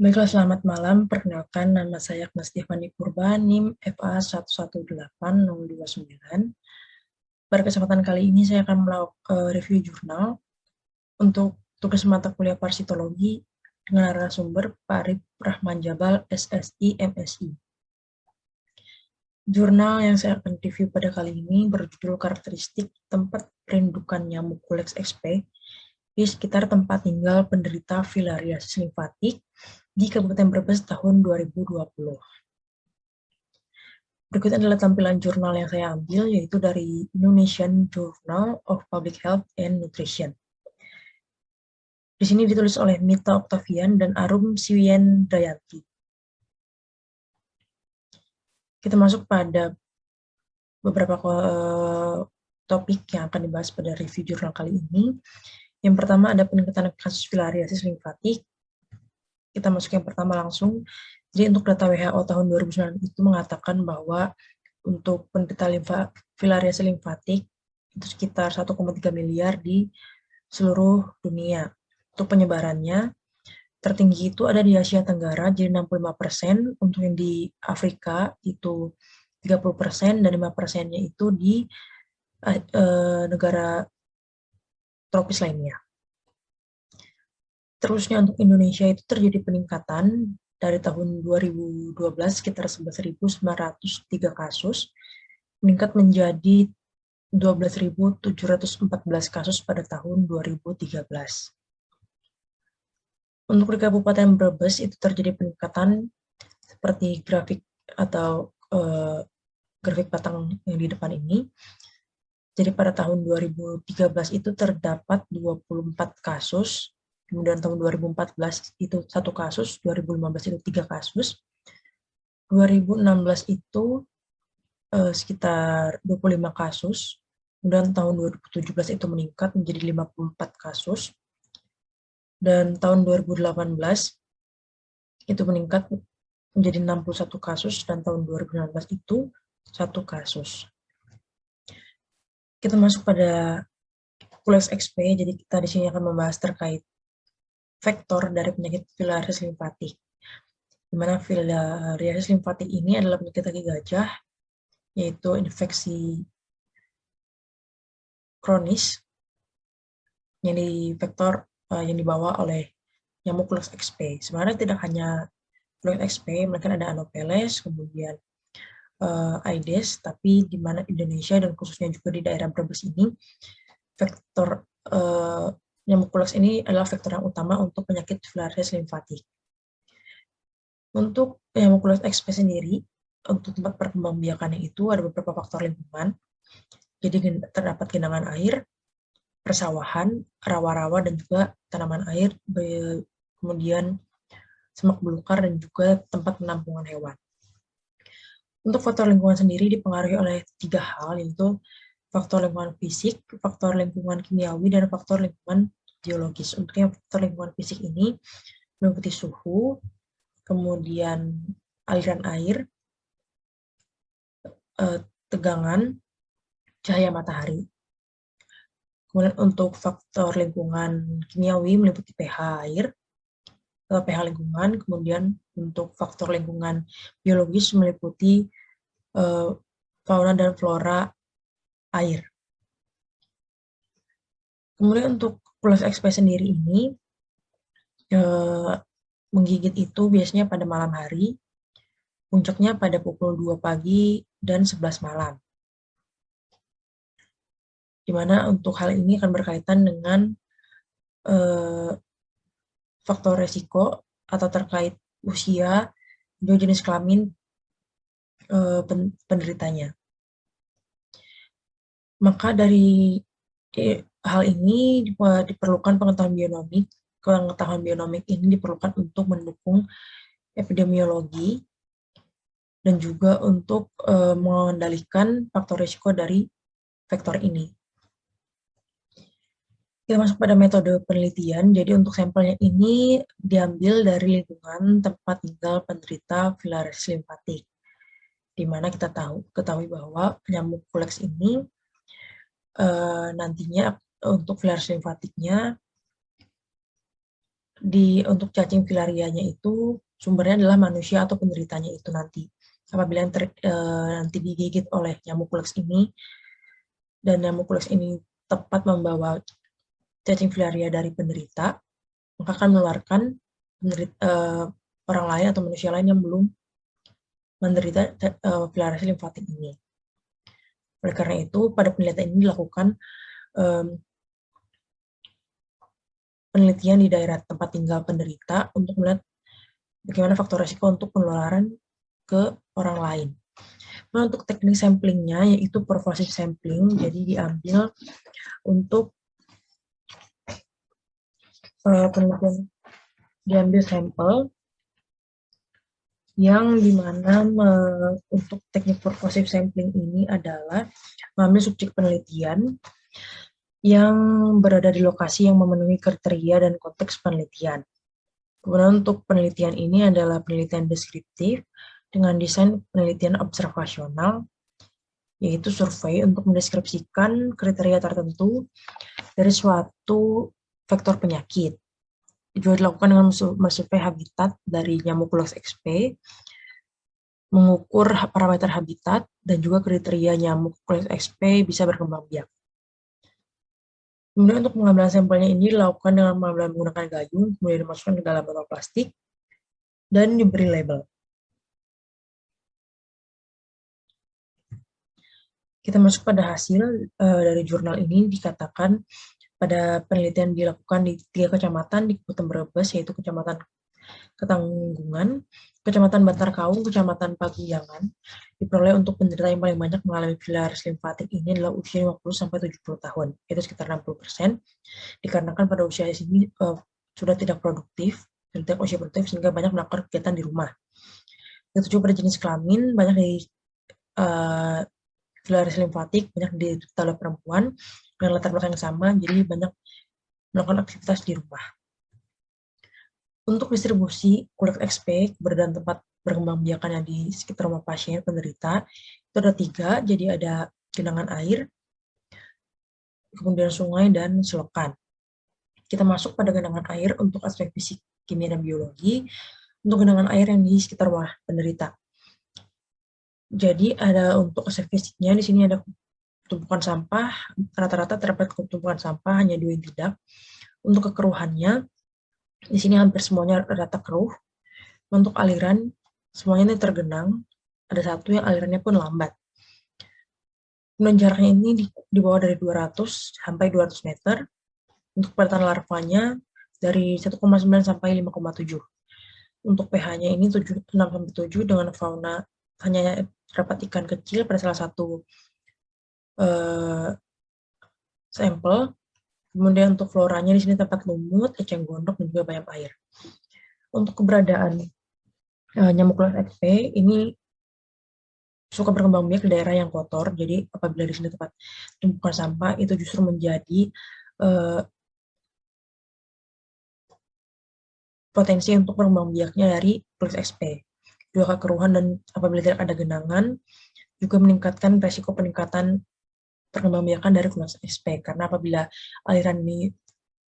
Baiklah, selamat malam. Perkenalkan, nama saya Agnes Tiffany Purba, NIM FA 118029. Pada kesempatan kali ini saya akan melakukan review jurnal untuk tugas mata kuliah Parsitologi dengan narasumber Pak Arif Rahman Jabal, SSI, MSI. Jurnal yang saya akan review pada kali ini berjudul Karakteristik Tempat Perindukan Nyamuk Culex XP di sekitar tempat tinggal penderita filariasis limfatik di Kabupaten Brebes tahun 2020. Berikut adalah tampilan jurnal yang saya ambil, yaitu dari Indonesian Journal of Public Health and Nutrition. Di sini ditulis oleh Mita Octavian dan Arum Siwiendayanti. Kita masuk pada beberapa topik yang akan dibahas pada review jurnal kali ini. Yang pertama ada peningkatan kasus filariasis limfatik. Kita masuk yang pertama langsung. Jadi untuk data WHO tahun 2009 itu mengatakan bahwa untuk penderita filariasis limfatik itu sekitar 1,3 miliar di seluruh dunia. Untuk penyebarannya, tertinggi itu ada di Asia Tenggara, jadi 65%, untuk yang di Afrika itu 30%, dan 5%-nya itu di negara tropis lainnya. Terusnya untuk Indonesia itu terjadi peningkatan dari tahun 2012 sekitar 11.903 kasus, meningkat menjadi 12.714 kasus pada tahun 2013. Untuk di Kabupaten Brebes itu terjadi peningkatan seperti grafik atau grafik batang yang di depan ini. Jadi pada tahun 2013 itu terdapat 24 kasus, kemudian tahun 2014 itu 1 kasus, 2015 itu 3 kasus, 2016 itu sekitar 25 kasus, kemudian tahun 2017 itu meningkat menjadi 54 kasus, dan tahun 2018 itu meningkat menjadi 61 kasus, dan tahun 2019 itu 1 kasus. Kita masuk pada Culex XP, jadi kita di sini akan membahas terkait faktor dari penyakit filariasis limfatik. Di mana filariasis limfatik ini adalah penyakit kaki gajah, yaitu infeksi kronis yang yang dibawa oleh nyamuk Culex XP. Sebenarnya tidak hanya Culex XP, melainkan ada Anopheles, kemudian Aedes, tapi di mana Indonesia dan khususnya juga di daerah Brebes ini, faktor nyamuk Culex ini adalah faktor yang utama untuk penyakit filariasis limfatik. Untuk nyamuk Culex XP sendiri, untuk tempat perkembangbiakannya itu ada beberapa faktor lingkungan. Jadi terdapat genangan air, persawahan, rawa-rawa, dan juga tanaman air, kemudian semak belukar, dan juga tempat penampungan hewan. Untuk faktor lingkungan sendiri dipengaruhi oleh 3 hal, yaitu faktor lingkungan fisik, faktor lingkungan kimiawi, dan faktor lingkungan biologis. Untuk yang faktor lingkungan fisik ini meliputi suhu, kemudian aliran air, tegangan, cahaya matahari. Kemudian untuk faktor lingkungan kimiawi meliputi pH air, pH lingkungan, kemudian untuk faktor lingkungan biologis meliputi fauna dan flora air. Kemudian untuk Culex XP sendiri ini menggigit itu biasanya pada malam hari, puncaknya pada pukul 2 pagi dan 11 malam. Di mana untuk hal ini akan berkaitan dengan faktor resiko atau terkait usia, dan jenis kelamin penderitanya. Maka dari hal ini diperlukan pengetahuan bionomik. Pengetahuan bionomik ini diperlukan untuk mendukung epidemiologi dan juga untuk mengendalikan faktor risiko dari faktor ini. Kita masuk pada metode penelitian. Jadi untuk sampelnya ini diambil dari lingkungan tempat tinggal penderita filariasis limfatik, di mana kita ketahui bahwa nyamuk Culex ini nantinya untuk filariasis limfatiknya Untuk cacing filarianya itu sumbernya adalah manusia atau penderitanya itu nanti. Apabila nanti digigit oleh nyamuk kulex ini, dan nyamuk kulex ini tepat membawa cacing filaria dari penderita, maka akan menularkan orang lain atau manusia lain yang belum menderita filariasi limfatik ini. Oleh karena itu, pada penelitian ini dilakukan penelitian di daerah tempat tinggal penderita untuk melihat bagaimana faktor resiko untuk penularan ke orang lain. Nah, untuk teknik samplingnya yaitu pervasive sampling, jadi diambil untuk penelitian, diambil sampel yang dimana untuk teknik pervasive sampling ini adalah mengambil subjek penelitian yang berada di lokasi yang memenuhi kriteria dan konteks penelitian. Kemudian untuk penelitian ini adalah penelitian deskriptif dengan desain penelitian observasional, yaitu survei untuk mendeskripsikan kriteria tertentu dari suatu vektor penyakit. Juga dilakukan dengan mensurvei habitat dari nyamuk kulex XP, mengukur parameter habitat, dan juga kriteria nyamuk kulex XP bisa berkembang biak. Kemudian untuk pengambilan sampelnya ini dilakukan dengan menggunakan gayung, kemudian dimasukkan ke dalam botol plastik, dan diberi label. Kita masuk pada hasil dari jurnal ini, dikatakan pada penelitian dilakukan di 3 kecamatan di Kabupaten Brebes, yaitu Kecamatan Ketanggungan, Kecamatan Bantar Kaung, Kecamatan Paguyangan, diperoleh untuk penderita yang paling banyak mengalami filariasis limfatik ini adalah usia 50-70 tahun, yaitu sekitar 60%, dikarenakan pada usia ini sudah tidak produktif, tidak usia produktif sehingga banyak melakukan kegiatan di rumah. Yang tujuh pada jenis kelamin, banyak di filariasis limfatik, banyak diderita oleh perempuan, dengan latar belakang yang sama, jadi banyak melakukan aktivitas di rumah. Untuk distribusi kulex XP, keberadaan tempat berkembang biakannya di sekitar rumah pasien penderita, itu ada 3, jadi ada genangan air, kemudian sungai, dan selokan. Kita masuk pada genangan air untuk aspek fisik, kimia, dan biologi, untuk genangan air yang di sekitar rumah penderita. Jadi ada untuk aspek fisiknya, di sini ada tumpukan sampah, rata-rata terdapat tumpukan sampah, hanya 2 yang tidak. Untuk kekeruhannya, di sini hampir semuanya rata keruh. Untuk aliran, semuanya ini tergenang, ada satu yang alirannya pun lambat. Kemudian jaraknya ini di bawah dari 200 sampai 200 meter. Untuk kepadatan larvanya dari 1,9 sampai 5,7. Untuk pH-nya ini 6-7 dengan fauna hanya terdapat ikan kecil pada salah satu sampel. Kemudian untuk floranya di sini terdapat lumut, eceng gondok, dan juga bayam air. Untuk keberadaan nyamuk kulex XP ini suka berkembang biak di daerah yang kotor, jadi apabila di sini tempat tumpukan sampah itu justru menjadi potensi untuk berkembang biaknya dari kulex XP. Juga kekeruhan dan apabila tidak ada genangan juga meningkatkan resiko peningkatan perkembangbiakan dari kulex XP, karena apabila aliran ini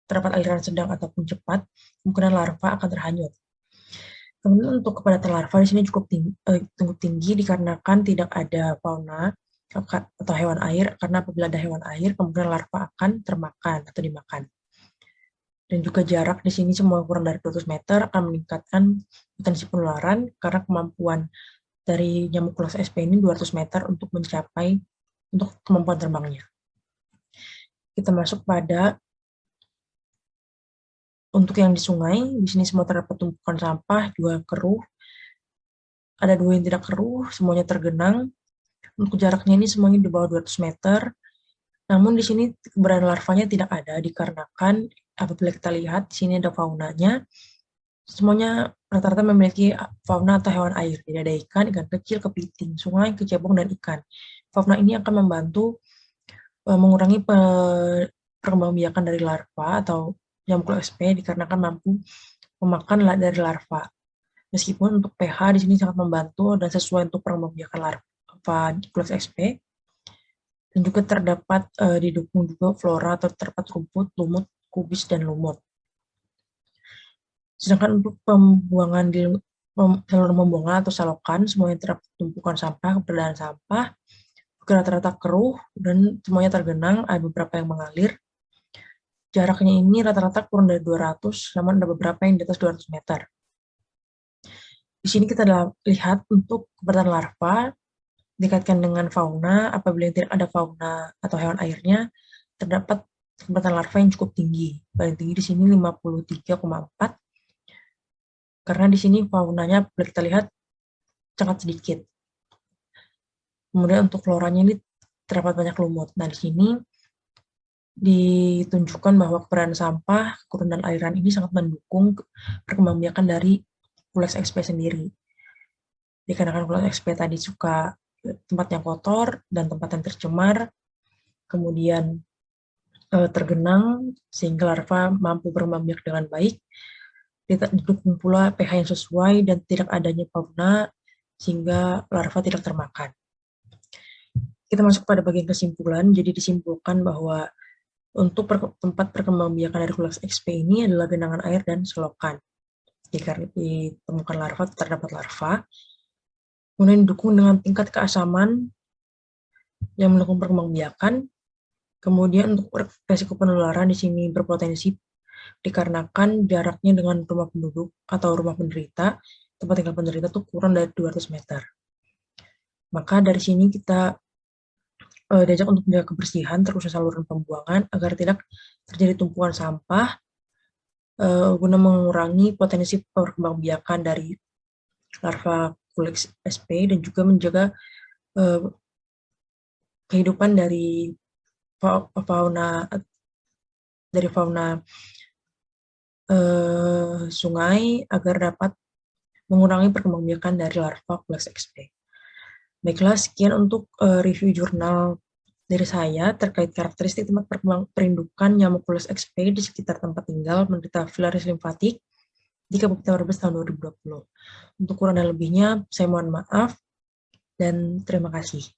terdapat aliran sedang ataupun cepat, kemungkinan larva akan terhanyut. Kemudian untuk kepadatan larva di sini cukup tinggi dikarenakan tidak ada fauna atau hewan air, karena apabila ada hewan air, kemungkinan larva akan termakan atau dimakan. Dan juga jarak di sini semua kurang dari 200 meter akan meningkatkan potensi penularan, karena kemampuan dari nyamuk kulex XP ini 200 meter untuk mencapai untuk kemampuan terbangnya. Kita masuk pada untuk yang di sungai, di sini semua terdapat tumpukan sampah, juga keruh. Ada 2 yang tidak keruh, semuanya tergenang. Untuk jaraknya ini semuanya di bawah 200 meter. Namun di sini keberadaan larvanya tidak ada, dikarenakan apabila kita lihat di sini ada faunanya, semuanya rata-rata memiliki fauna atau hewan air. Jadi ada ikan, ikan kecil, kepiting, sungai, kecebong, dan ikan. Fauna ini akan membantu mengurangi perkembangbiakan dari larva atau nyamuk kulex XP dikarenakan mampu memakan dari larva. Meskipun untuk pH di sini sangat membantu dan sesuai untuk perkembangbiakan larva kulex XP. Dan juga terdapat didukung juga flora atau terdapat rumput, lumut, kubis, dan lumut. Sedangkan untuk pembuangan di saluran pembuangan atau selokan, semuanya terdapat tumpukan sampah, keberadaan sampah, rata-rata keruh, dan semuanya tergenang, ada beberapa yang mengalir. Jaraknya ini rata-rata kurang dari 200, namun ada beberapa yang di atas 200 meter. Di sini kita lihat untuk keberadaan larva, dikaitkan dengan fauna, apabila tidak ada fauna atau hewan airnya, terdapat keberadaan larva yang cukup tinggi. Paling tinggi di sini 53,4, karena di sini faunanya boleh kita lihat sangat sedikit. Kemudian untuk floranya ini terdapat banyak lumut. Nah, di sini ditunjukkan bahwa keberadaan sampah, kerunan aliran ini sangat mendukung perkembangbiakan dari Pulex XP sendiri. Dikarenakan Pulex XP tadi suka tempat yang kotor dan tempat yang tercemar, kemudian tergenang, sehingga larva mampu berkembang biak dengan baik, didukung pula pH yang sesuai dan tidak adanya fauna, sehingga larva tidak termakan. Kita masuk pada bagian kesimpulan, jadi disimpulkan bahwa untuk tempat perkembangbiakan dari Pulex XP ini adalah genangan air dan selokan. Jika ditemukan larva, terdapat larva. Kemudian didukung dengan tingkat keasaman yang mendukung perkembangbiakan. Kemudian untuk resiko penularan di sini berpotensi dikarenakan jaraknya dengan rumah penduduk atau rumah penderita, tempat tinggal penderita itu kurang dari 200 meter. Maka dari sini kita diajak untuk menjaga kebersihan terkhusus saluran pembuangan agar tidak terjadi tumpukan sampah guna mengurangi potensi perkembangbiakan dari larva Pulex XP dan juga menjaga kehidupan dari fauna sungai agar dapat mengurangi perkembangbiakan dari larva Pulex XP. Baiklah, sekian untuk review jurnal dari saya terkait karakteristik tempat perindukan nyamuk Pulex XP di sekitar tempat tinggal menderita filariasis limfatik di Kabupaten Brebes tahun 2020. Untuk kurang dan lebihnya, saya mohon maaf dan terima kasih.